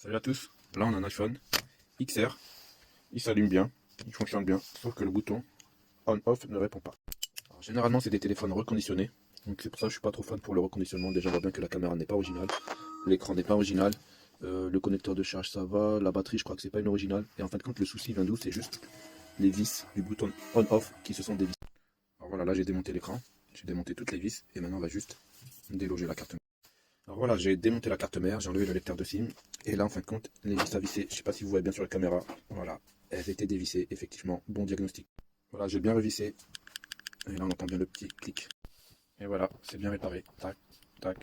Salut à tous, là on a un iPhone XR, il s'allume bien, il fonctionne bien, sauf que le bouton on-off ne répond pas. Alors, généralement c'est des téléphones reconditionnés, donc c'est pour ça que je suis pas trop fan pour le reconditionnement. Déjà on voit bien que la caméra n'est pas originale, l'écran n'est pas original, le connecteur de charge ça va, la batterie je crois que c'est pas une originale, et en fin de compte le souci vient d'où? C'est juste les vis du bouton on-off qui se sont dévissées. Alors voilà, là j'ai démonté l'écran, j'ai démonté toutes les vis, et maintenant on va juste déloger la carte. Alors voilà, j'ai démonté la carte mère, j'ai enlevé le lecteur de SIM, et là en fin de compte, les vis à visser, je sais pas si vous voyez bien sur la caméra, voilà, elles étaient dévissées, effectivement, bon diagnostic. Voilà, j'ai bien revissé, et là on entend bien le petit clic. Et voilà, c'est bien réparé, tac, tac.